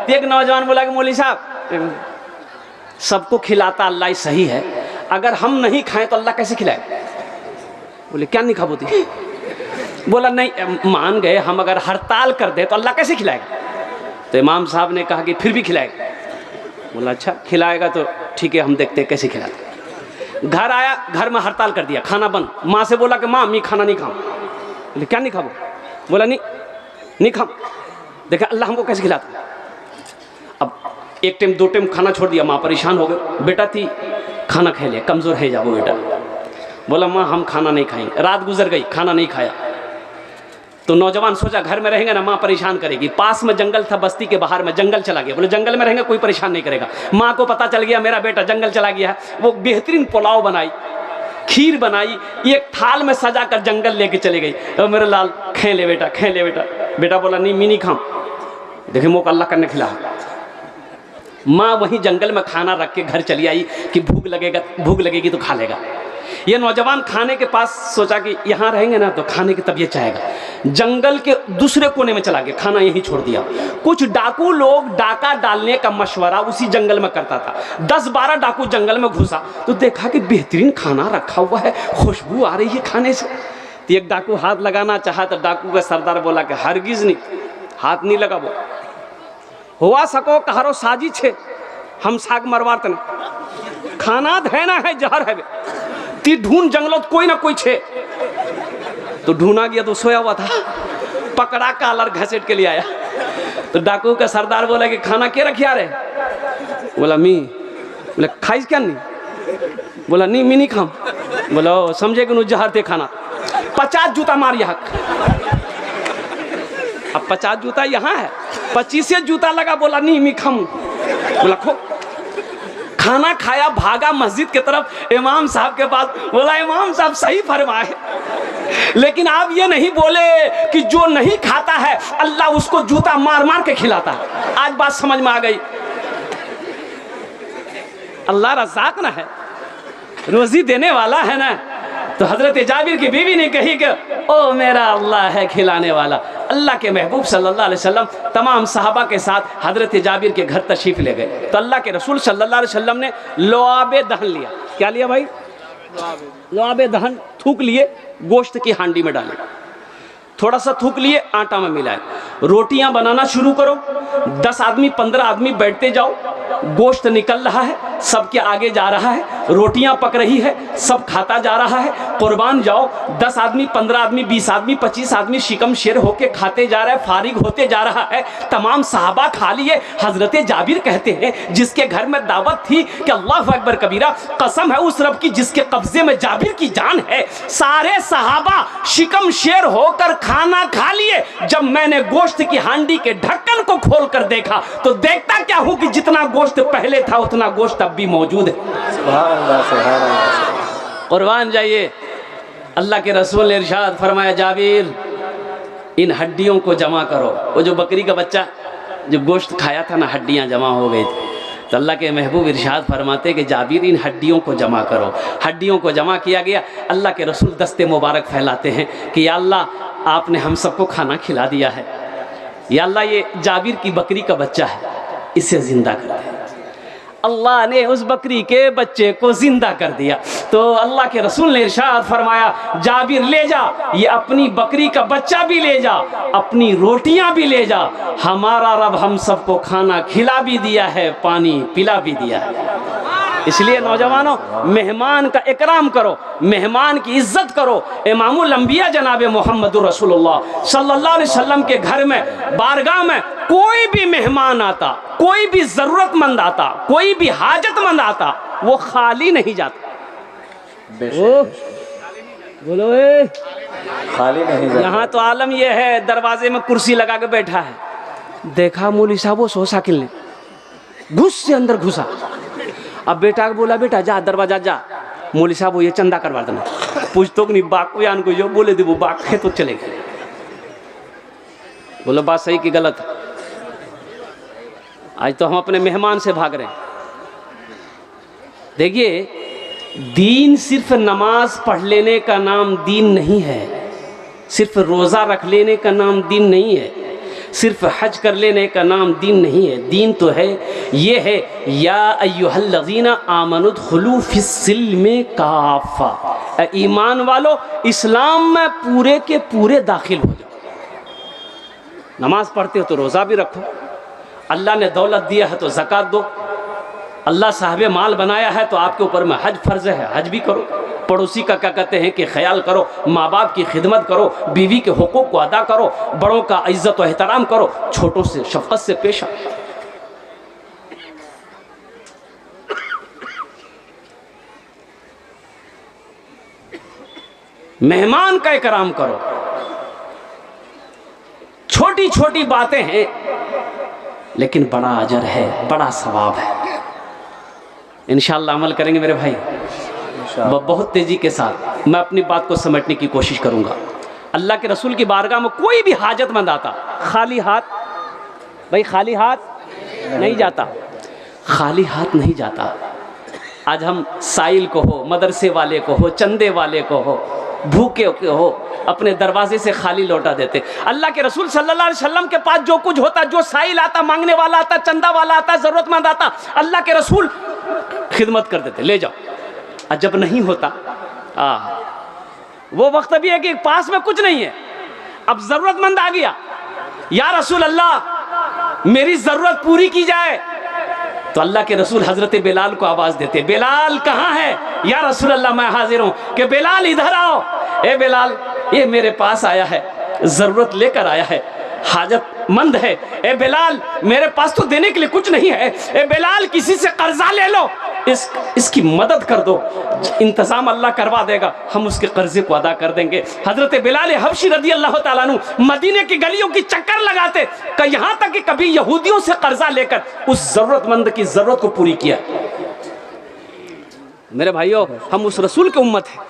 तो एक नौजवान बोला कि मौलवी साहब सबको खिलाता अल्लाह ही सही है, अगर हम नहीं खाएं तो अल्लाह कैसे खिलाए? बोले क्या नहीं खाबोती? बोला नहीं, मान गए हम अगर हड़ताल कर दे तो अल्लाह कैसे खिलाएगा? तो इमाम साहब ने कहा कि फिर भी खिलाएगा। बोला अच्छा खिलाएगा तो ठीक है, हम देखते हैं कैसे खिलाते। घर आया, घर में हड़ताल कर दिया, खाना बंद। माँ से बोला कि माँ मैं खाना नहीं खाऊं। बोले क्या नहीं खाओ? बोला नहीं खाऊं। देखा अल्लाह हमको कैसे खिलाता। अब एक टाइम दो टाइम खाना छोड़ दिया, माँ परेशान हो गए। बेटा थी खाना खा लिया, कमज़ोर है जाओ बेटा। बोला माँ हम खाना नहीं खाएंगे। रात गुजर गई, खाना नहीं खाया। तो नौजवान सोचा घर में रहेंगे ना माँ परेशान करेगी। पास में जंगल था, बस्ती के बाहर में जंगल चला गया। बोले जंगल में रहेंगे कोई परेशान नहीं करेगा। माँ को पता चल गया मेरा बेटा जंगल चला गया है। वो बेहतरीन पुलाव बनाई, खीर बनाई, एक थाल में सजा कर जंगल लेके चले गई। तो मेरे लाल खे ले बेटा, खे ले बेटा। बेटा बोला नहीं मैं नहीं खाऊं। देखे मौका अल्लाह करने खिला। माँ वहीं जंगल में खाना रख के घर चली आई कि भूख लगेगी तो खा लेगा। ये नौजवान खाने के पास सोचा कि यहाँ रहेंगे ना तो खाने की तबीयत चाहेगा। जंगल के दूसरे कोने में चला गया, खाना यहीं छोड़ दिया। कुछ डाकू लोग डाका डालने का मशवरा उसी जंगल में करता था। 10-12 डाकू जंगल में घुसा तो देखा कि बेहतरीन खाना रखा हुआ है, खुशबू आ रही है खाने से। तो एक डाकू हाथ लगाना चाहा तो डाकू का सरदार बोला कि हरगिज नहीं, हाथ नहीं लगाबो। हुआ सको कहारो साजिश है, हम साग मरवार तने खाना देना है, जहर है। ती ढूंढ जंगलों कोई ना कोई छे। तो ढूंढा गया तो सोया हुआ था, पकड़ा कालर घसीट के लिए आया। तो डाकू का सरदार बोला कि खाना क्या रखिया रे? बोला मी। बोला खाइस क्या नहीं? बोला नहीं मैं नहीं खाऊं। बोला समझे कि जहर थे खाना। 50 जूता मार यहाँ। अब 50 जूता यहाँ है, 25 जूता लगा। बोला नहीं मैं खाऊं। बोला खो। खाना खाया, भागा मस्जिद की तरफ इमाम साहब के पास। बोला इमाम साहब सही फरमाए, लेकिन आप ये नहीं बोले कि जो नहीं खाता है अल्लाह उसको जूता मार मार के खिलाता है। आज बात समझ में आ गई। अल्लाह रज़ाक ना है, रोजी देने वाला है ना। तो हजरत जाबिर की बीवी ने कही कि ओ मेरा अल्लाह है खिलाने वाला। अल्लाह के महबूब सल्लल्लाहु अलैहि वसल्लम तमाम सहाबा के साथ हजरत जाबिर के घर तशरीफ ले गए। तो अल्लाह के रसूल सल्लल्लाहु अलैहि वसल्लम ने लुआबे दहन लिया। क्या लिया भाई? लुआबे दहन। थूक लिए, गोश्त की हांडी में डाले, थोड़ा सा थूक लिए, आटा में मिलाए। रोटियां बनाना शुरू करो। 10 आदमी 15 आदमी बैठते जाओ। गोश्त निकल रहा है, सबके आगे जा रहा है, रोटियां पक रही है, सब खाता जा रहा है। कुर्बान जाओ। 10 आदमी 15 आदमी 20 आदमी 25 आदमी शिकम शेर होके खाते जा रहा है, फारिग होते जा रहा है। तमाम सहाबा खा लिए। हजरत जाबिर कहते हैं जिसके घर में दावत थी कि अल्लाह अकबर कबीरा, कसम है उस रब की जिसके कब्जे में जाबिर की जान है, सारे सहाबा शिकम शेर होकर खाना खा लिए। जब मैंने गोश्त की हांडी के ढक्कन को खोल कर देखा तो देखता क्या हूं कि जितना गोश्त पहले था उतना गोश्त अब भी मौजूद है। कुर्बान जाइए। अल्लाह के रसूल ने इरशाद फरमाया जाबिर इन हड्डियों को जमा करो। वो जो बकरी का बच्चा जो गोश्त खाया था ना, हड्डियां जमा हो गई थी। तो अल्लाह के महबूब इरशाद फरमाते कि जाबिर इन हड्डियों को जमा करो। हड्डियों को जमा किया गया। अल्लाह के रसूल दस्ते मुबारक फैलाते हैं कि या अल्लाह आपने हम सबको खाना खिला दिया है, या अल्लाह ये जाबिर की बकरी का बच्चा है, इसे जिंदा कर दे। अल्लाह ने उस बकरी के बच्चे को जिंदा कर दिया। तो अल्लाह के रसूल ने इरशाद फरमाया जाबिर ले जा, ये अपनी बकरी का बच्चा भी ले जा, अपनी रोटियां भी ले जा। हमारा रब हम सबको खाना खिला भी दिया है, पानी पिला भी दिया है। इसलिए नौजवानों, मेहमान का इकराम करो, मेहमान की इज्जत करो। इमामुल अंबिया जनाब मोहम्मदुर रसूलुल्लाह सल्लल्लाहु अलैहि वसल्लम के घर में, बारगाह में कोई भी मेहमान आता, कोई भी जरूरतमंद आता, कोई भी हाजतमंद आता, वो खाली नहीं जाता। बोलो खाली नहीं जाता। यहाँ तो आलम यह है, दरवाजे में कुर्सी लगा के बैठा है। देखा मौलवी साहब वो सोसाकिल ने घुस से अंदर घुसा। अब बेटा को बोला बेटा जा दरवाजा जा, मौलवी साहब वो ये चंदा करवा देना। पूछ तो नहीं बाक को यान को जो बोले दे वो बाक है तो चलेगा। बोलो बात सही कि गलत? आज तो हम अपने मेहमान से भाग रहे हैं। देखिए, दीन सिर्फ नमाज पढ़ लेने का नाम दीन नहीं है, सिर्फ रोज़ा रख लेने का नाम दीन नहीं है, सिर्फ हज कर लेने का नाम दीन नहीं है। दीन तो है, ये है या अय्युहल्लज़ीना आमनुदखुलू फिस्सिल्मि काफ़ा, ईमान वालो इस्लाम में पूरे के पूरे दाखिल हो जाओ। नमाज पढ़ते हो तो रोज़ा भी रखो, अल्लाह ने दौलत दिया है तो ज़कात दो, अल्लाह साहिब माल बनाया है तो आपके ऊपर में हज फ़र्ज़ है, हज भी करो। पड़ोसी का क्या कहते हैं कि ख्याल करो, माँ बाप की खिदमत करो, बीवी के हुकूक को अदा करो, बड़ों का इज्जत और एहतराम करो, छोटों से शफ़क़त से पेश आओ। मेहमान का इकराम करो। छोटी छोटी बातें हैं लेकिन बड़ा अजर है, बड़ा सवाब है। इंशाअल्लाह अमल करेंगे मेरे भाई, बहुत तेज़ी के साथ। मैं अपनी बात को समेटने की कोशिश करूँगा। अल्लाह के रसूल की बारगाह में कोई भी हाजतमंद आता खाली हाथ, भाई खाली हाथ नहीं जाता, खाली हाथ नहीं जाता। आज हम साइल को हो, मदरसे वाले को हो, चंदे वाले को हो, भूखे के हो, अपने दरवाजे से खाली लौटा देते। अल्लाह के रसूल सल्लल्लाहु अलैहि वसल्लम के पास जो कुछ होता, जो साइल आता, मांगने वाला आता, चंदा वाला आता, ज़रूरतमंद आता, अल्लाह के रसूल खिदमत कर देते, ले जाओ। और जब नहीं होता वो वक्त भी है कि पास में कुछ नहीं है, अब ज़रूरतमंद आ गया, या रसूल अल्लाह मेरी ज़रूरत पूरी की जाए, तो अल्लाह के रसूल हज़रत बिलाल को आवाज़ देते, बिलाल कहाँ है? या रसूल अल्लाह मैं हाजिर हूँ। कि बिलाल इधर आओ। ए बिलाल, ये मेरे पास आया है, ज़रूरत लेकर आया है, हाजतमंद है। ए बिलाल, मेरे पास तो देने के लिए कुछ नहीं है। ए बिलाल, किसी से कर्जा ले लो, इसकी मदद कर दो, इंतज़ाम अल्लाह करवा देगा, हम उसके कर्जे को अदा कर देंगे। हज़रत बिलाल हबशी रज़ी अल्लाह ताला अन्हु मदीने की गलियों की चक्कर लगाते, कि यहाँ तक कि कभी यहूदियों से कर्जा लेकर उस ज़रूरतमंद की ज़रूरत को पूरी किया। मेरे भाइयों, हम उस रसूल की उम्मत हैं,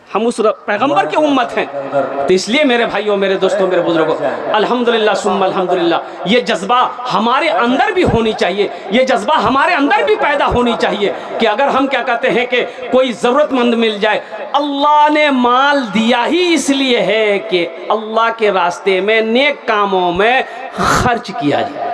हम उस पैगंबर की उम्मत हैं। तो इसलिए मेरे भाइयों, मेरे दोस्तों, मेरे बुजुर्गों, अल्हम्दुलिल्लाह सुम्मा अल्हम्दुलिल्लाह, ये जज्बा हमारे अंदर भी होनी चाहिए, ये जज्बा हमारे अंदर भी पैदा होनी चाहिए कि अगर हम क्या कहते हैं कि कोई ज़रूरतमंद मिल जाए, अल्लाह ने माल दिया ही इसलिए है कि अल्लाह के रास्ते में नेक कामों में खर्च किया जाए।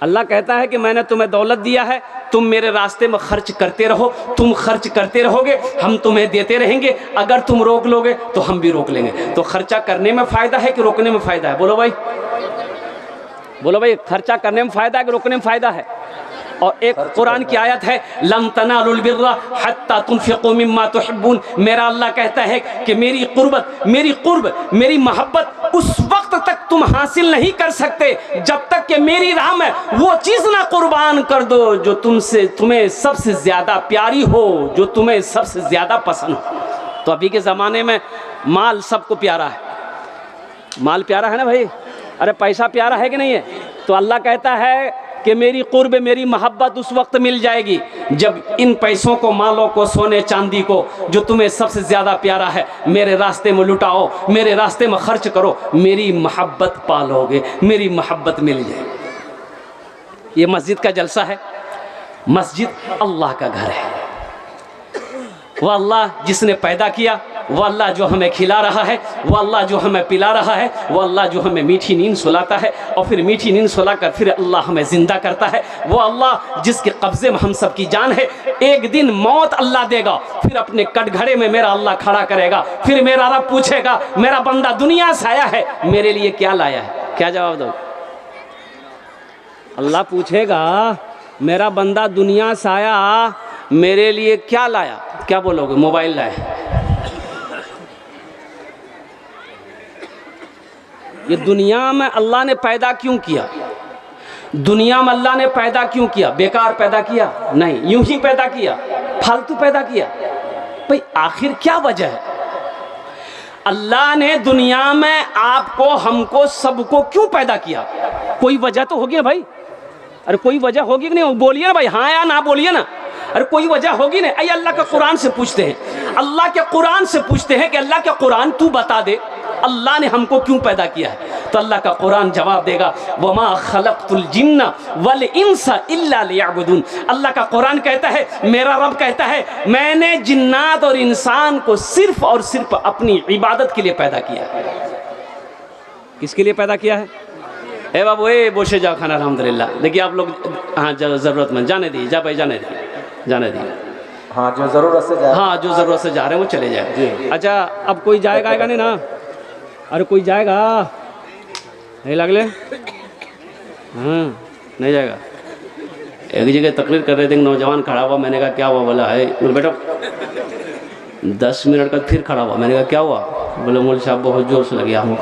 अल्लाह कहता है कि मैंने तुम्हें दौलत दिया है, तुम मेरे रास्ते में खर्च करते रहो, तुम खर्च करते रहोगे, हम तुम्हें देते रहेंगे, अगर तुम रोक लोगे तो हम भी रोक लेंगे। तो खर्चा करने में फ़ायदा है कि रोकने में फ़ायदा है? बोलो भाई, बोलो भाई, खर्चा करने में फ़ायदा है कि रोकने में फ़ायदा है? और एक कुरान की आयत है, लन तनालुल बिर्रा हत्ता तुनफिकू मिम्मा तुहिब्बून। मेरा अल्लाह कहता है कि मेरी कुर्बत, मेरी मोहब्बत उस वक्त तक तुम हासिल नहीं कर सकते जब तक कि मेरी राह में वो चीज़ ना कुर्बान कर दो जो तुम्हें सबसे ज़्यादा प्यारी हो, जो तुम्हें सबसे ज़्यादा पसंद हो। तो अभी के ज़माने में माल सबको प्यारा है, माल प्यारा है ना भाई? अरे पैसा प्यारा है कि नहीं है? तो अल्लाह कहता है कि मेरी कुर्ब, मेरी मोहब्बत उस वक्त मिल जाएगी जब इन पैसों को, मालों को, सोने चांदी को, जो तुम्हें सबसे ज़्यादा प्यारा है, मेरे रास्ते में लुटाओ, मेरे रास्ते में खर्च करो, मेरी मोहब्बत पालोगे, मेरी मोहब्बत मिल जाएगी। ये मस्जिद का जलसा है, मस्जिद अल्लाह का घर है। वह अल्लाह जिसने पैदा किया, वह अल्लाह जो हमें खिला रहा है, वह अल्लाह जो हमें पिला रहा है, वह अल्लाह जो हमें मीठी नींद सुलाता है और फिर मीठी नींद सुलाकर फिर अल्लाह हमें ज़िंदा करता है। वह अल्लाह जिसके कब्ज़े में हम सब की जान है। एक दिन मौत अल्लाह देगा, फिर अपने कटघरे में मेरा अल्लाह खड़ा करेगा, फिर मेरा रब पूछेगा, मेरा बंदा दुनिया से आया है, मेरे लिए क्या लाया है? क्या जवाब दो? अल्लाह पूछेगा, मेरा बंदा दुनिया से आया, मेरे लिए क्या लाया? क्या बोलोगे? मोबाइल लाया। ये दुनिया में अल्लाह ने पैदा क्यों किया? दुनिया में अल्लाह ने पैदा क्यों किया? बेकार पैदा किया? नहीं, यूं ही पैदा किया, फालतू पैदा किया। भाई आखिर क्या वजह है? अल्लाह ने दुनिया में आपको, हमको, सबको क्यों पैदा किया? कोई वजह तो होगी ना भाई। अरे कोई वजह होगी कि नहीं? बोलिए ना भाई, हाँ या ना बोलिए ना। अरे कोई वजह होगी ना। अरे अल्लाह के कुरान से पूछते हैं, अल्लाह के कुरान से पूछते हैं कि अल्लाह के कुरान तू बता दे, अल्लाह ने हमको क्यों पैदा किया है? तो अल्लाह का कुरान जवाब देगा, वमा खलक़तुल जिन्ना वल इंसा इल्ला लियअबुदून। अल्लाह का कुरान कहता है, मेरा रब कहता है, मैंने जिन्नात और इंसान को सिर्फ और सिर्फ अपनी इबादत के लिए पैदा किया है। किसके लिए पैदा किया है? ए बाबू ए बोशे जाओ खाना, अल्हम्दुलिल्लाह। देखिए आप लोग, हाँ ज़रूरतमंद जाने दी, जा भाई जाने दी, जाने दी। हाँ जो जरूरत से जा हाँ जो ज़रूरत से जा रहे हैं वो चले जाए। जी। अच्छा अब कोई जाएगा आएगा नहीं ना? अरे कोई जाएगा नहीं लगले? हाँ नहीं जाएगा। एक जगह तकरीर कर रहे थे, नौजवान खड़ा हुआ, मैंने कहा क्या हुआ? बोला है, बोले बेटा 10 मिनट का फिर खड़ा हुआ, मैंने कहा क्या हुआ? बोले मौलवी साहब बहुत जोर से लगी आँख।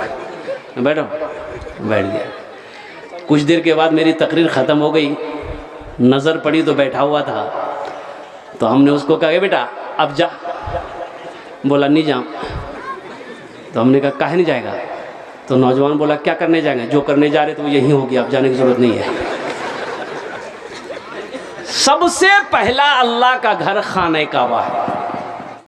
बैठो, बैठ गया। कुछ देर के बाद मेरी तकरीर ख़त्म हो गई, नज़र पड़ी तो बैठा हुआ था, तो हमने उसको कहा बेटा अब जा। बोला नहीं जाऊँ। तो हमने कहा काहे नहीं जाएगा? तो नौजवान बोला क्या करने जाएंगे? जो करने जा रहे थे वो यहीं हो गया, अब जाने की ज़रूरत नहीं है। सबसे पहला अल्लाह का घर खाने काबा है।